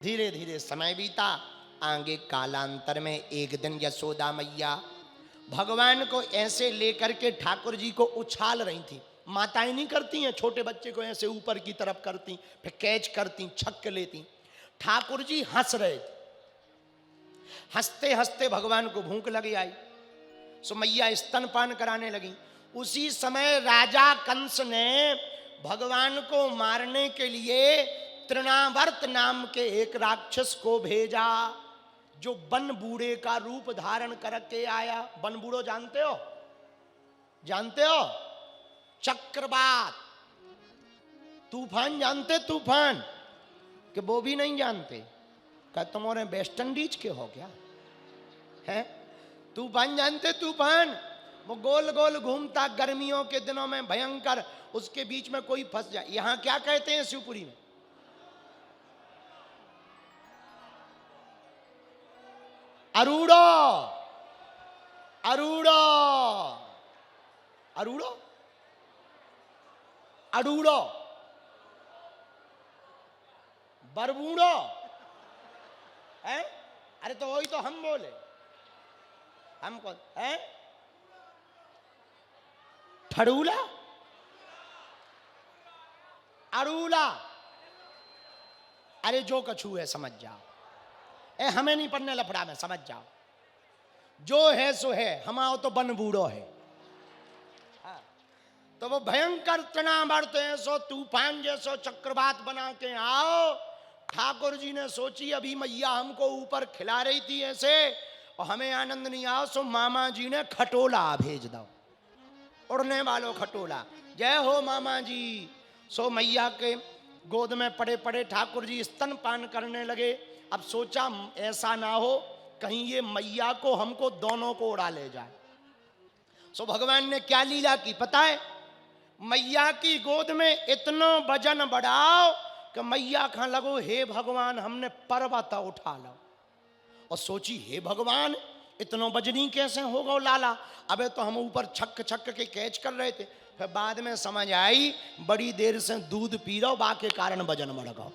धीरे धीरे समय बीता। आगे कालांतर में एक दिन यशोदा मैया भगवान को ऐसे लेकर के ठाकुर जी को उछाल रही थी। माताएं नहीं करती हैं, छोटे बच्चे को ऐसे ऊपर की तरफ करती, फिर कैच करती, छक लेती। ठाकुर जी हंस रहे थे। हंसते हंसते भगवान को भूख लगी आई, सो मैया स्तनपान कराने लगी। उसी समय राजा कंस ने भगवान को मारने के लिए तृणावर्त नाम के एक राक्षस को भेजा, जो बन बूढ़े का रूप धारण करके आया। बन बूढ़ो जानते हो? जानते हो? चक्रवात, तूफान जानते? तूफान कि वो भी नहीं जानते? क्या तुम्हारे वेस्ट इंडीज के हो क्या है? तूफान जानते? तूफान वो गोल गोल घूमता, गर्मियों के दिनों में भयंकर, उसके बीच में कोई फंस जाए। यहां क्या कहते हैं शिवपुरी में? अरूड़ो, अरूड़ो, अरूड़ो, अरूड़ो, बरबूड़ो है। अरे तो वही तो हम बोले, हम कौन है? ठड़ूला, अरूला, अरे जो कछू है समझ जाओ। हमें नहीं पढ़ने लफड़ा में, समझ जाओ। जो है सो है, हम आओ तो बन बूढ़ो है। हाँ। तो वो भयंकर तृणावर्त है, सो तूफान जैसो चक्रवात बना के आओ। ठाकुर जी ने सोची अभी मैया हमको ऊपर खिला रही थी ऐसे और हमें आनंद नहीं आओ, सो मामा जी ने खटोला भेज दो, उड़ने वालों खटोला। जय हो मामा जी। सो मैया के गोद में पड़े पड़े ठाकुर जी स्तनपान करने लगे। अब सोचा ऐसा ना हो कहीं ये मैया को हमको दोनों को उड़ा ले जाए। सो भगवान ने क्या लीला की पता है? मैया की गोद में इतना वजन बढ़ाओ कि मैया कहां लगो, हे भगवान हमने पर्वत उठा लो। और सोची हे भगवान इतना वजनी कैसे होगा लाला? अबे तो हम ऊपर छक छक के कैच कर रहे थे। फिर बाद में समझ आई बड़ी देर से दूध पी रहा बा के कारण वजन बढ़ गया।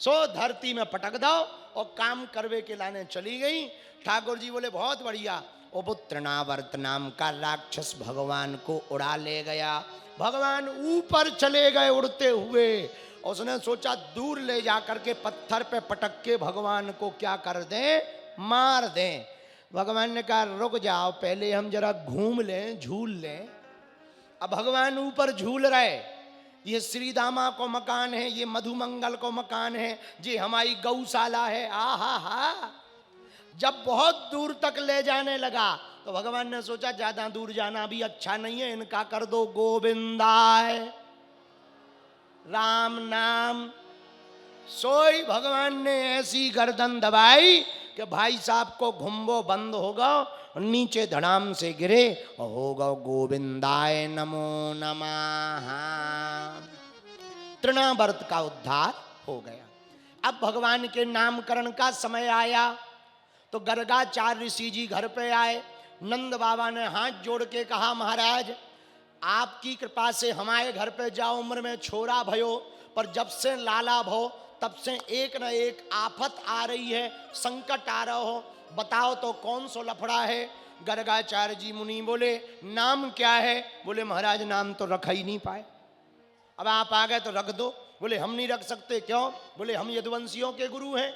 सो धरती में पटक दो और काम करवे के लाने चली गई। ठाकुर जी बोले बहुत बढ़िया। वो तृणावर्त नाम का राक्षस भगवान को उड़ा ले गया। भगवान ऊपर चले गए उड़ते हुए। उसने सोचा दूर ले जा करके पत्थर पे पटक के भगवान को क्या कर दें, मार दें। भगवान ने कहा रुक जाओ, पहले हम जरा घूम लें, झूल लें। अब भगवान ऊपर झूल रहे। ये श्री दामा को मकान है, ये मधुमंगल को मकान है, ये हमारी गौशाला है। आहा हा। जब बहुत दूर तक ले जाने लगा तो भगवान ने सोचा ज्यादा दूर जाना भी अच्छा नहीं है, इनका कर दो गोविंदाय राम नाम। सोई भगवान ने ऐसी गर्दन दबाई कि भाई साहब को घुम्बो बंद होगा, नीचे धड़ाम से गिरे और होगा गोविंदाय नमो नमः। तृणावर्त का उद्धार हो गया। अब भगवान के नामकरण का समय आया तो गर्गाचार्य ऋषि जी घर पे आए। नंद बाबा ने हाथ जोड़ के कहा महाराज आपकी कृपा से हमारे घर पे जाओ, उम्र में छोरा भयो, पर जब से लाला भो तब से एक न एक आफत आ रही है, संकट आ रहा हो, बताओ तो कौन सो लफड़ा है। गर्गाचार्य जी मुनि बोले नाम क्या है? बोले महाराज नाम तो रख ही नहीं पाए। अब आप आ गए तो रख दो। बोले हम नहीं रख सकते। क्यों? बोले हम यदुवंशियों के गुरु हैं,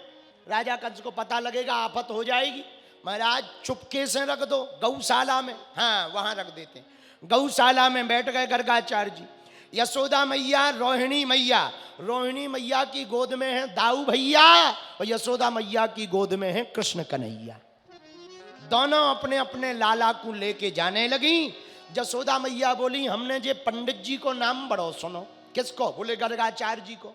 राजा कंस को पता लगेगा आफत हो जाएगी। महाराज चुपके से रख दो गौशाला में। हाँ वहां रख देते। गौशाला में बैठ गए गर्गाचार्य जी। यशोदा मैया, रोहिणी मैया, रोहिणी मैया की गोद में है दाऊ भैया और यशोदा मैया की गोद में है कृष्ण कन्हैया। दोनों अपने अपने लाला को लेके जाने लगी। यशोदा मैया बोली हमने जे पंडित जी को नाम बड़ो सुनो। किसको? बोले गर्गाचार्य जी को।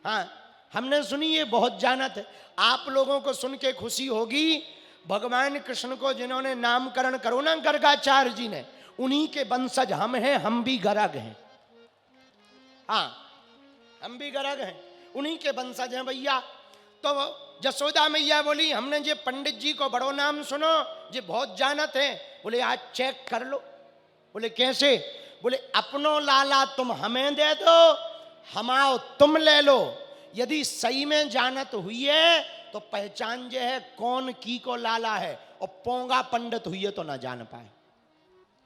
हाँ हमने सुनी, ये बहुत जानत है। आप लोगों को सुन के खुशी होगी, भगवान कृष्ण को जिन्होंने नामकरण करो ना गर्गाचार्य जी ने, उन्हीं के वंशज हम हैं, हम भी गर्ग हैं। हाँ हम भी गर्ग हैं, उन्हीं के वंशज हैं भैया। तो यशोदा मैया बोली हमने जे पंडित जी को बड़ो नाम सुनो, जे बहुत जानत है। बोले आज चेक कर लो। बोले कैसे? बोले अपनो लाला तुम हमें दे दो, हमाओ तुम ले लो, यदि सही में जानत हुई है तो पहचान जे है कौन की को लाला है, और पोंगा पंडित हुई है तो ना जान पाए।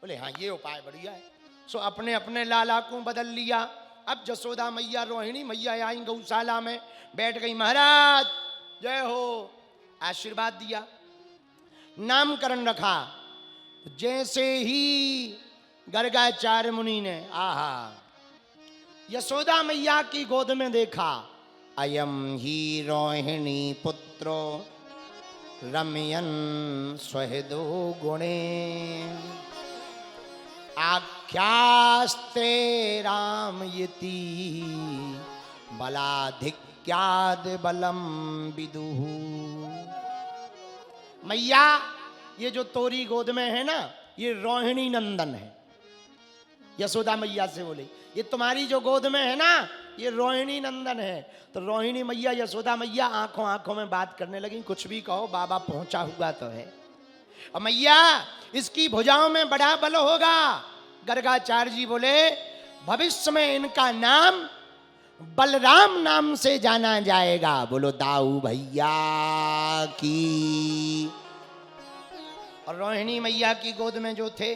बोले हाँ ये उपाय बढ़िया है। सो अपने अपने लाला को बदल लिया। अब जसोदा मैया रोहिणी मैया आई गौशाला में, बैठ गई, महाराज जय हो, आशीर्वाद दिया, नामकरण रखा। जैसे ही गर्गाचार्य मुनि ने आहा यशोदा मैया की गोद में देखा, अयम ही रोहिणी पुत्रो रमयन स्वहदो गुणे आख्यास्ते राम यति बलाधिक्याद बलम विदुः। मैया ये जो तोरी गोद में है ना, ये रोहिणी नंदन है। यशोदा मैया से बोले ये तुम्हारी जो गोद में है ना, ये रोहिणी नंदन है। तो रोहिणी मैया यशोदा मैया आंखों आंखों में बात करने लगी, कुछ भी कहो बाबा पहुंचा हुआ तो है। और मैया इसकी भुजाओं में बड़ा बल होगा। गर्गाचार्य जी बोले भविष्य में इनका नाम बलराम नाम से जाना जाएगा। बोलो दाऊ भैया की। और रोहिणी मैया की गोद में जो थे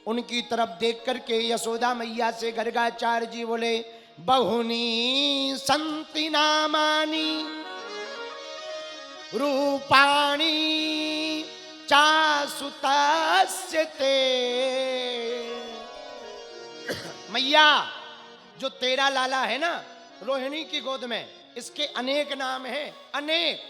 उनकी तरफ देख करके यशोदा मैया से गर्गाचार्य जी बोले बहुनी संति नामानी रूपाणी चासुतस्य ते। मैया जो तेरा लाला है ना रोहिणी की गोद में, इसके अनेक नाम हैं, अनेक।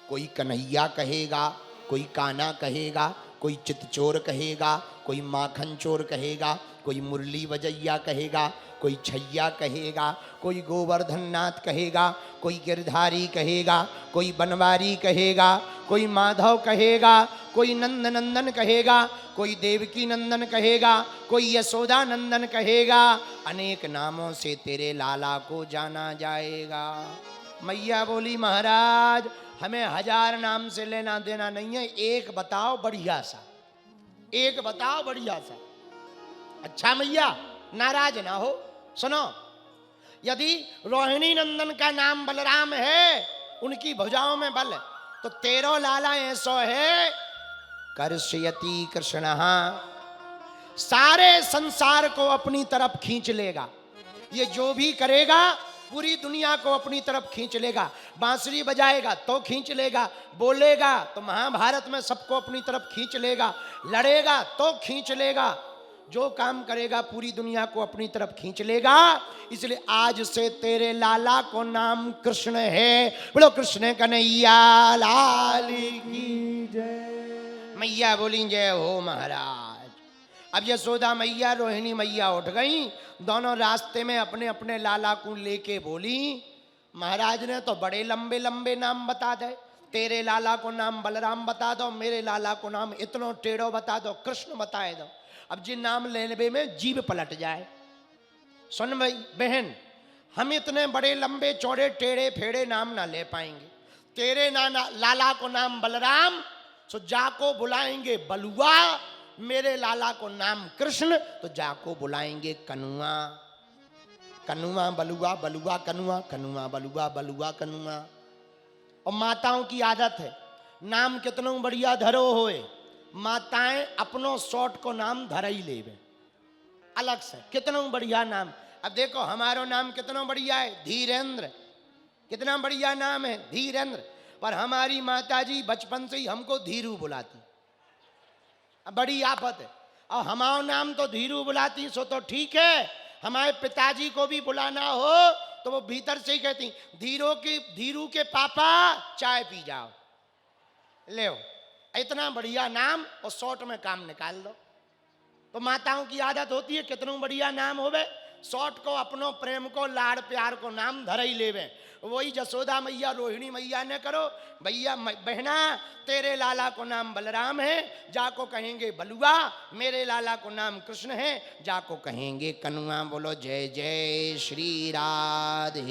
कोई कन्हैया कहेगा, कोई काना कहेगा, कोई चितचोर कहेगा, कोई माखन चोर कहेगा, कोई मुरली बजैया कहेगा, कोई छैया कहेगा, कोई गोवर्धन नाथ कहेगा, कोई गिरधारी कहेगा, कोई बनवारी कहेगा, कोई माधव कहेगा, कोई नंद नंदन कहेगा, कोई देवकी नंदन कहेगा, कोई यशोदा नंदन कहेगा। अनेक नामों से तेरे लाला को जाना जाएगा। मैया बोली महाराज हमें 1000 नाम से लेना देना नहीं है, एक बताओ बढ़िया सा, एक बताओ बढ़िया सा। अच्छा मैया नाराज ना हो, सुनो, यदि रोहिणी नंदन का नाम बलराम है, उनकी भुजाओं में बल, तो तेरो लाला ऐसो है कर्षयति कृष्ण, सारे संसार को अपनी तरफ खींच लेगा। ये जो भी करेगा पूरी दुनिया को अपनी तरफ खींच लेगा। बांसुरी बजाएगा तो खींच लेगा, बोलेगा तो महाभारत में सबको अपनी तरफ खींच लेगा, लड़ेगा तो खींच लेगा, जो काम करेगा पूरी दुनिया को अपनी तरफ खींच लेगा। इसलिए आज से तेरे लाला को नाम कृष्ण है। बोलो कृष्ण कन्हैया लाल की जय। मैया बोली जय हो महाराज। अब यशोदा मैया रोहिणी मैया उठ गई, दोनों रास्ते में अपने अपने लाला को लेके बोली महाराज ने तो बड़े लंबे लंबे नाम बता दे, तेरे लाला को नाम बलराम बता दो, मेरे लाला को नाम इतनो टेढ़ो बता दो, कृष्ण बताए दो। अब जिन नाम लेने में जीभ पलट जाए। सुन भाई बहन, हम इतने बड़े लंबे चौड़े टेढ़े फेड़े नाम ना ले पाएंगे। तेरे लाला को नाम बलराम, सो जाको बुलाएंगे बलुआ, मेरे लाला को नाम कृष्ण तो जाको बुलाएंगे कनुआ। कनुआ बलुआ, बलुआ कनुआ, कनुआ बलुआ, बलुआ कनुआ। और माताओं की आदत है नाम कितनों बढ़िया धरो होए, माताएं अपनों शॉर्ट को नाम धर ही लेवे अलग से, कितनों बढ़िया नाम। अब देखो हमारो नाम कितना बढ़िया है, धीरेन्द्र, कितना बढ़िया नाम है धीरेन्द्र, पर हमारी माताजी बचपन से ही हमको धीरू बुलाती, बड़ी आफत है। और हमारा नाम तो धीरू बुलाती सो तो ठीक है, हमारे पिताजी को भी बुलाना हो तो वो भीतर से ही कहती धीरू के पापा चाय पी जाओ, ले इतना बढ़िया नाम और शॉर्ट में काम निकाल दो। तो माताओं की आदत होती है कितनों बढ़िया नाम होवे, शॉर्ट को अपनों प्रेम को लाड़ प्यार को नाम धर ही लेवे। वही जसोदा मैया रोहिणी मैया ने करो, भैया बहना तेरे लाला को नाम बलराम है, जाको कहेंगे बलुआ, मेरे लाला को नाम कृष्ण है, जाको कहेंगे कनुआ। बोलो जय जय श्री राधे।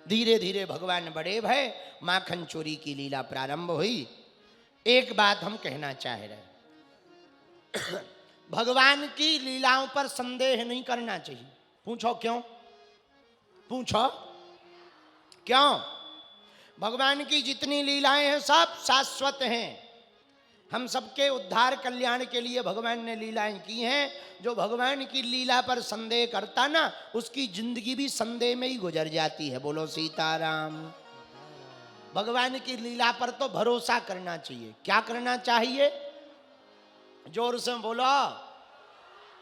धीरे धीरे भगवान बड़े भय, माखन चोरी की लीला प्रारंभ हुई। एक बात हम कहना चाह रहे, भगवान की लीलाओं पर संदेह नहीं करना चाहिए। पूछो क्यों? पूछो क्यों? भगवान की जितनी लीलाएं हैं सब शाश्वत हैं। हम सबके उद्धार कल्याण के लिए भगवान ने लीलाएं की हैं। जो भगवान की लीला पर संदेह करता ना, उसकी जिंदगी भी संदेह में ही गुजर जाती है। बोलो सीताराम। भगवान की लीला पर तो भरोसा करना चाहिए। क्या करना चाहिए? जोर से बोलो।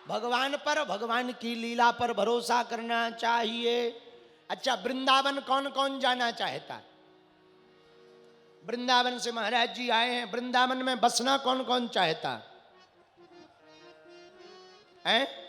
भगवान पर, भगवान की लीला पर भरोसा करना चाहिए। अच्छा, वृंदावन कौन कौन जाना चाहता है? वृंदावन से महाराज जी आए हैं। वृंदावन में बसना कौन कौन चाहता है?